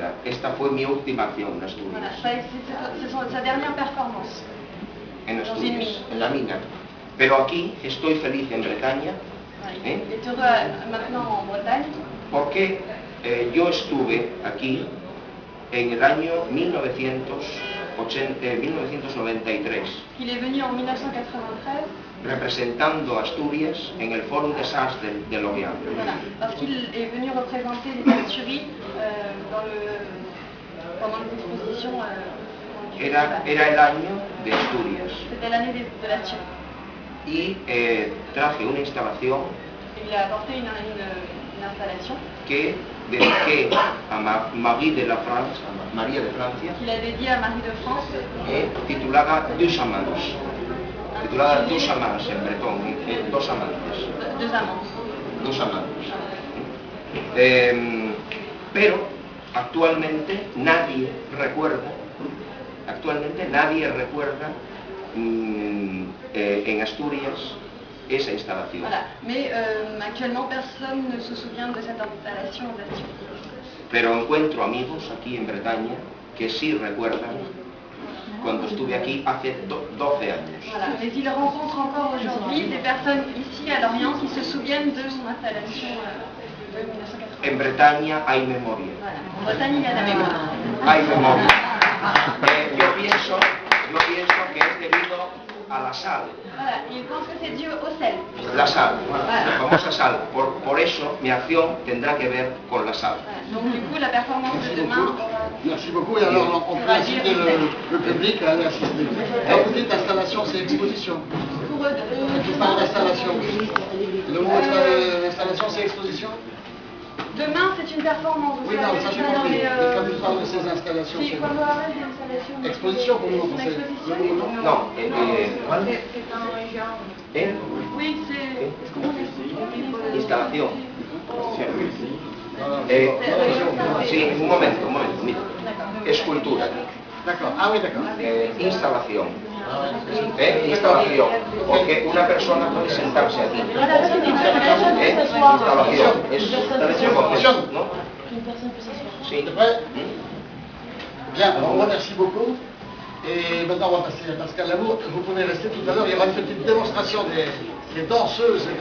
minera. Esta fue mi última acción en Asturias. Voilà, c'est sa dernière performance. En Asturias, en la mina. Pero aquí estoy feliz en Bretaña. Il est heureux maintenant en Bretagne. Porque yo estuve aquí en el año 1993. Il est venu en 1993. Representando a Asturias en el Fórum des Arts de Lorient. Voilà, parce qu'il est venu représenter les Asturies pendant les expositions. Era el año de Asturias. C'était l'année de l'Asturie. Y traje una instalación. Il a apporté une installation que dediqué a Marie de la France, María de Francia, qu'il a dédié à Marie de France, titulada Deux Amants, titulada Dos Amants en bretón, dos amantes. Deux amants. Dos amantes. Pero actualmente nadie recuerda en Asturias esa instalación. Voilà. Mais actuellement, personne ne se souvient de cette installation d'Asturias. Pero encuentro amigos aquí en Bretaña que sí recuerdan cuando estuve aquí hace 12 años. Voilà. Mais il rencontre encore aujourd'hui des personnes ici à Lorient qui se souviennent de son installation de 1980. En Bretaña hay memoria. Voilà. En Bretagne, il y a la mémoire. Hay memoria. Yo pienso que es debido a la sal. Voilà, il pense que c'est dû au sel. La sal, Voilà. la famosa sal. Por eso mi acción tendrá que ver con la sal. Voilà. Donc du coup, la performance de demain. Merci beaucoup. Et alors, on peut inciter le public à aller assister. Quand vous dites installation, c'est exposition. Pour eux, Je parle d'installation. Le mot installation, c'est exposition. demain, c'est une performance. Oui, non, ça j'ai compris. Mais quand tu parles de ces installations, Si, c'est quand on parle d'installation. exposition pour nous, Une c'est exposition. le mot, non? No, C'est un genre. Oui, c'est. Instalación. Voilà. Sí, un momento, mira. Escultura. D'accord. Ah oui, d'accord. Instalación. Instalación. Porque una persona puede sentarse aquí. Instalación. Instalación, ¿no? Sí. C'est vrai? Bien, alors on remercie beaucoup. Et maintenant on va passer à Pascal Lamour. Vous pouvez rester tout à l'heure, il y aura une petite démonstration des danseuses et